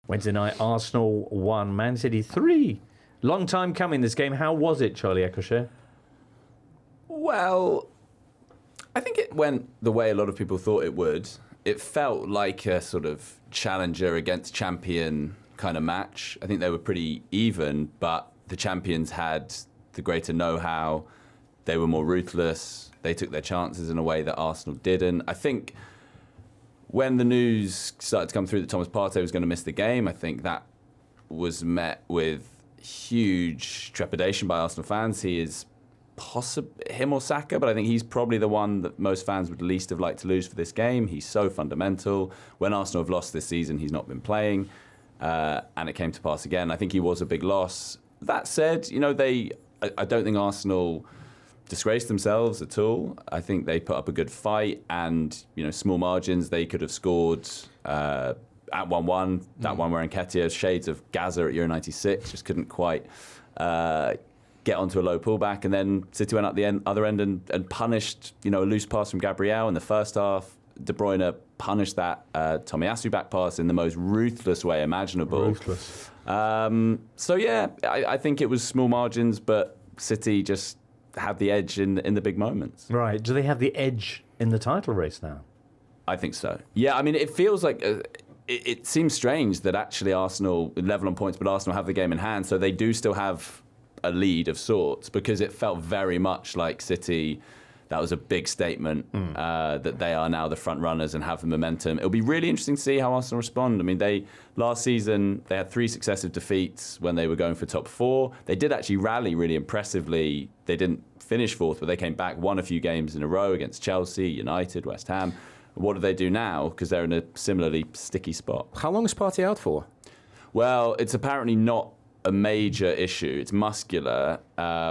Wednesday night, Arsenal 1, Man City 3. Long time coming, this game. How was it, Charlie Eccleshare? Well, I think it went the way a lot of people thought it would. It felt like a sort of challenger against champion kind of match. I think they were pretty even, but the champions had the greater know-how. They were more ruthless. They took their chances in a way that Arsenal didn't. I think when the news started to come through that Thomas Partey was going to miss the game, I think that was met with huge trepidation by Arsenal fans. He is him or Saka, but I think he's probably the one that most fans would least have liked to lose for this game. He's so fundamental. When Arsenal have lost this season, he's not been playing, and it came to pass again. I think he was a big loss. That said, I don't think Arsenal disgraced themselves at all. I think they put up a good fight, and small margins. They could have scored at 1-1. That one where Nketiah, shades of Gaza at Euro '96, just couldn't quite get onto a low pullback, and then City went up the other end and punished a loose pass from Gabriel in the first half. De Bruyne punished that Tomiyasu back pass in the most ruthless way imaginable. Ruthless. So yeah, I think it was small margins, but City just have the edge in the big moments. Right. Do they have the edge in the title race now? I think so. Yeah, I mean, it feels like it seems strange that actually Arsenal level on points, but Arsenal have the game in hand, so they do still have a lead of sorts, because it felt very much like City. That was a big statement that they are now the front runners and have the momentum. It'll be really interesting to see how Arsenal respond. I mean, last season they had 3 successive defeats when they were going for top 4. They did actually rally really impressively. They didn't finish 4th, but they came back, won a few games in a row against Chelsea, United, West Ham. What do they do now? Because they're in a similarly sticky spot. How long is Partey out for? Well, it's apparently not a major issue. It's muscular,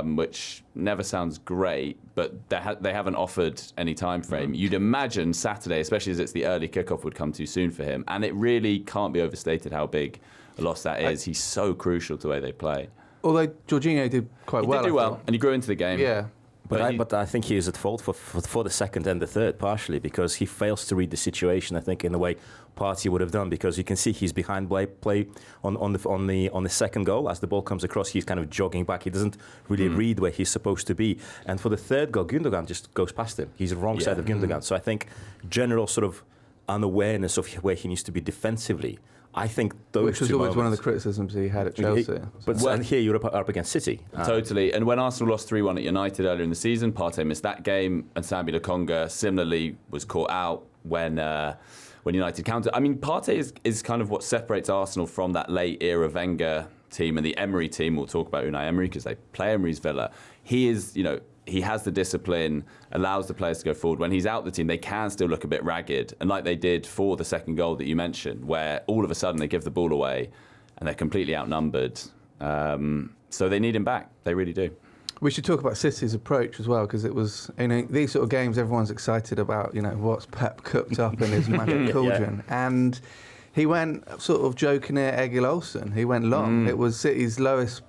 which never sounds great, but they haven't offered any time frame. You'd imagine Saturday, especially as it's the early kickoff, would come too soon for him, and it really can't be overstated how big a loss that is. He's so crucial to the way they play. Although Jorginho did quite well. He did do well, and he grew into the game. Yeah. But I think he is at fault for the second and the third, partially because he fails to read the situation, I think, in the way Partey would have done, because you can see he's behind play on the second goal. As the ball comes across, he's kind of jogging back. He doesn't really read where he's supposed to be. And for the third goal, Gundogan just goes past him. He's the wrong side of Gundogan. So I think general sort of unawareness of where he needs to be defensively. I think those Which was two always moments, one of the criticisms he had at Chelsea. And here you're up against City. Totally. And when Arsenal lost 3-1 at United earlier in the season, Partey missed that game, and Sambi Lokonga similarly was caught out when United countered. I mean, Partey is kind of what separates Arsenal from that late era Wenger team and the Emery team. We'll talk about Unai Emery because they play Emery's Villa. He is, he has the discipline, allows the players to go forward. When he's out the team, they can still look a bit ragged. And like they did for the second goal that you mentioned, where all of a sudden they give the ball away and they're completely outnumbered. So they need him back. They really do. We should talk about City's approach as well, because it was, these sort of games, everyone's excited about, what's Pep cooked up in his magic cauldron. Yeah. And he went sort of joking at Egil Olsen. He went long. It was City's lowest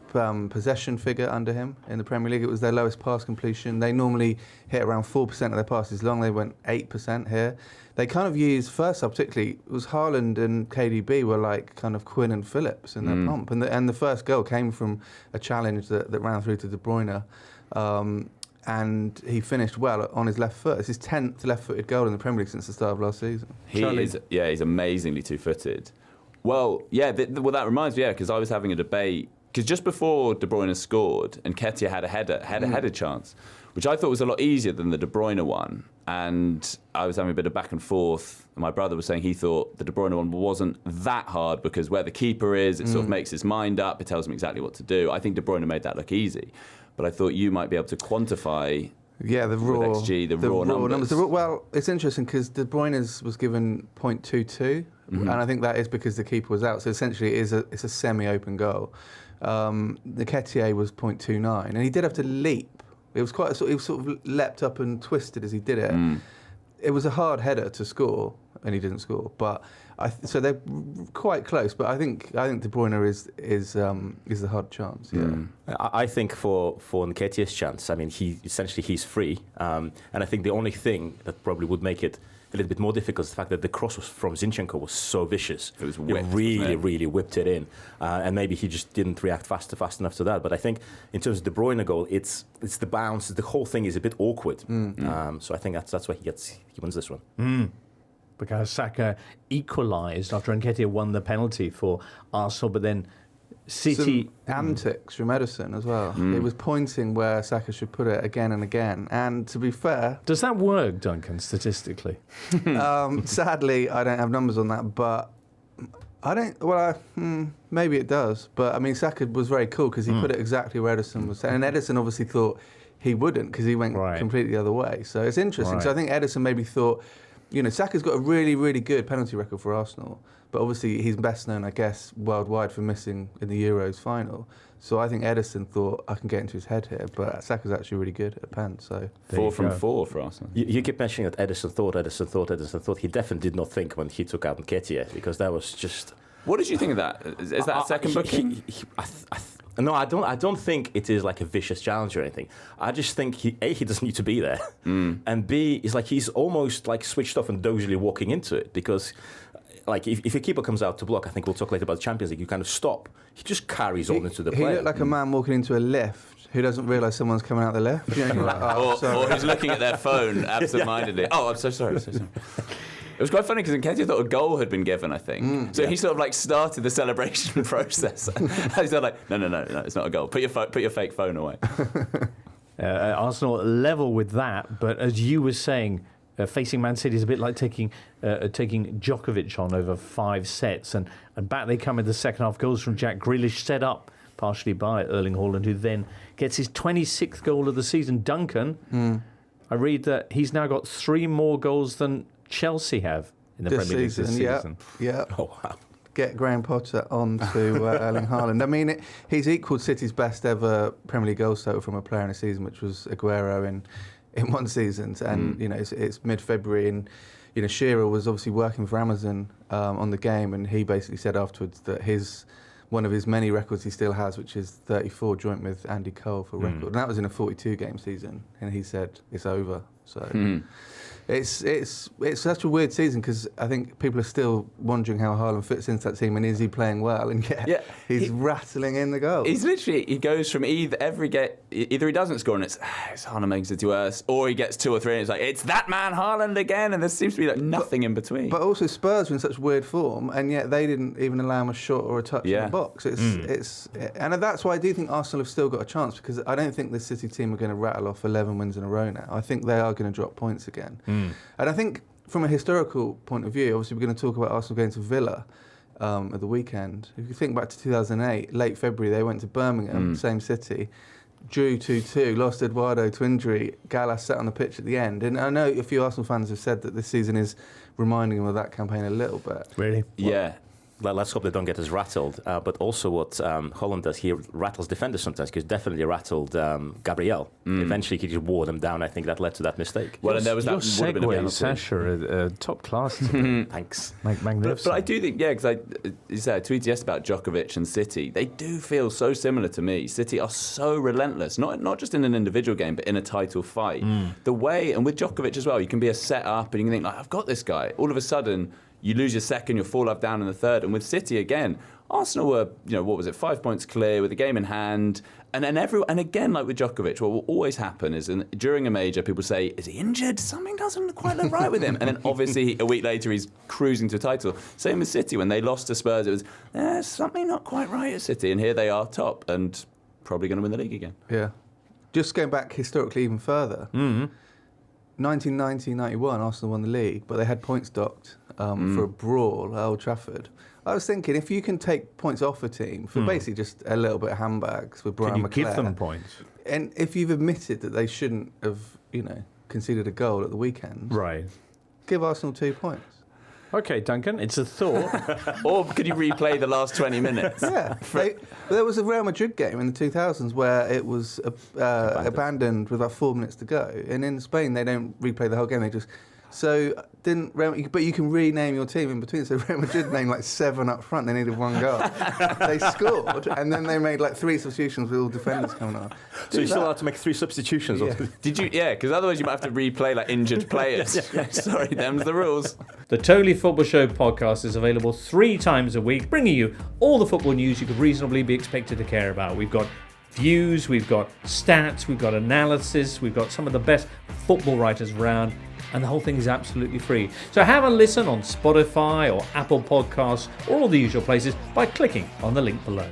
possession figure under him in the Premier League. It was their lowest pass completion. They normally hit around 4% of their passes long. They went 8% here. They kind of used, first half particularly, it was Haaland and KDB were like kind of Quinn and Phillips in their pomp. And the first goal came from a challenge that ran through to De Bruyne. And he finished well on his left foot. It's his 10th left-footed goal in the Premier League since the start of last season. He's amazingly two-footed. Well, that reminds me, because I was having a debate, because just before De Bruyne scored, Nketiah had a header chance, which I thought was a lot easier than the De Bruyne one. And I was having a bit of back and forth. My brother was saying he thought the De Bruyne one wasn't that hard because where the keeper is, it sort of makes his mind up. It tells him exactly what to do. I think De Bruyne made that look easy. But I thought you might be able to quantify the raw XG, the raw numbers. Well, it's interesting because De Bruyne's was given 0.22, and I think that is because the keeper was out. So essentially, it's a semi-open goal. Nketiah was 0.29, and he did have to leap. It was he was sort of leapt up and twisted as he did it. It was a hard header to score, and he didn't score. But so they're quite close. But I think De Bruyne is the hard chance. Yeah. I think for Nketiah's chance, I mean, he's free, and I think the only thing that probably would make it a little bit more difficult is the fact that the cross from Zinchenko was so vicious. It was whipped, really whipped it in. And maybe he just didn't react fast enough to that. But I think in terms of De Bruyne goal, it's the bounce. The whole thing is a bit awkward. So I think that's why he wins this one. Because Saka equalised after Nketiah won the penalty for Arsenal, but then City... Some antics from Edison as well. He was pointing where Saka should put it again and again. And to be fair... Does that work, Duncan, statistically? Sadly, I don't have numbers on that, but I don't... Well, maybe it does. But, I mean, Saka was very cool because he put it exactly where Edison was saying. And Edison obviously thought he wouldn't because he went completely the other way. So it's interesting. So I think Edison maybe thought... Saka's got a really, really good penalty record for Arsenal, but obviously he's best known, I guess, worldwide for missing in the Euros final. So I think Edison thought, I can get into his head here, but Saka's actually really good at pen. So 4 from 4 for Arsenal. You keep mentioning that Edison thought. He definitely did not think when he took out Nketiah, because that was just... What did you think of that? Is that a second booking? No, I don't think it is like a vicious challenge or anything. I just think he doesn't need to be there, and B, is like he's almost like switched off and dozily walking into it, because like if a keeper comes out to block, I think we'll talk later about the Champions League, you kind of stop. He just carries on into the play. He looked like a man walking into a lift who doesn't realise someone's coming out the lift. Or who's looking at their phone absent-mindedly. Oh, I'm so sorry. It was quite funny because Nketiah thought a goal had been given, I think. So he sort of like started the celebration process. He's like, no, it's not a goal. Put your fake phone away. Arsenal level with that, but as you were saying, facing Man City is a bit like taking Djokovic on over 5 sets, and back they come in the second half. Goals from Jack Grealish, set up partially by Erling Haaland, who then gets his 26th goal of the season. Duncan, I read that he's now got 3 more goals than Chelsea have in the Premier League this season. Yeah. Oh, wow. Get Graham Potter on to Erling Haaland. I mean, he's equalled City's best ever Premier League goals total from a player in a season, which was Aguero in one season. And, it's mid-February, and, Shearer was obviously working for Amazon on the game, and he basically said afterwards that one of his many records he still has, which is 34 joint with Andy Cole for record. And that was in a 42-game season, and he said it's over. So... It's such a weird season because I think people are still wondering how Haaland fits into that team, and is he playing well? And he's rattling in the goals. He's literally, he goes from either he doesn't score and it's Haaland makes it worse, or he gets 2 or 3 and it's like, it's that man Haaland again, and there seems to be like nothing in between. But also Spurs are in such weird form, and yet they didn't even allow him a shot or a touch in the box. And that's why I do think Arsenal have still got a chance, because I don't think the City team are going to rattle off 11 wins in a row now. I think they are going to drop points again. And I think from a historical point of view, obviously we're going to talk about Arsenal going to Villa at the weekend. If you think back to 2008, late February, they went to Birmingham, same city, drew 2-2, lost Eduardo to injury. Gallas sat on the pitch at the end. And I know a few Arsenal fans have said that this season is reminding them of that campaign a little bit. Really? Yeah. Let's hope they don't get as rattled. But also what Haaland does, he rattles defenders sometimes, because definitely rattled Gabriel. Eventually he just wore them down. I think that led to that mistake. Well, and there was your that would have been a penalty. Sasha, are top class. Thanks. Magnificent. But I do think, because I tweeted yesterday about Djokovic and City. They do feel so similar to me. City are so relentless, not just in an individual game, but in a title fight. The way, and with Djokovic as well, you can be a set up and you can think, like, I've got this guy. All of a sudden, you lose your second, you'll fall down in the third. And with City, again, Arsenal were, 5 points clear with the game in hand. And again, like with Djokovic, what will always happen is during a major, people say, is he injured? Something doesn't quite look right with him. And then obviously a week later, he's cruising to a title. Same with City. When they lost to Spurs, it was, there's something not quite right at City. And here they are top and probably going to win the league again. Yeah. Just going back historically even further. 1990-91, Arsenal won the league, but they had points docked for a brawl at Old Trafford. I was thinking, if you can take points off a team for basically just a little bit of handbags with Brian McClare, give them points? And if you've admitted that they shouldn't have, conceded a goal at the weekend, right? Give Arsenal 2 points. Okay, Duncan, it's a thought. Or could you replay the last 20 minutes? Yeah. There was a Real Madrid game in the 2000s where it was abandoned with about 4 minutes to go. And in Spain, they don't replay the whole game. They just So but you can rename your team in between. So Real Madrid named like 7 up front. They needed 1 goal. They scored, and then they made like 3 substitutions with all defenders coming on. So you're still allowed to make 3 substitutions. Yeah. Did you? Yeah, because otherwise you might have to replay like injured players. Sorry, them's the rules. The Totally Football Show podcast is available 3 times a week, bringing you all the football news you could reasonably be expected to care about. We've got views, we've got stats, we've got analysis, we've got some of the best football writers around, and the whole thing is absolutely free. So have a listen on Spotify or Apple Podcasts or all the usual places by clicking on the link below.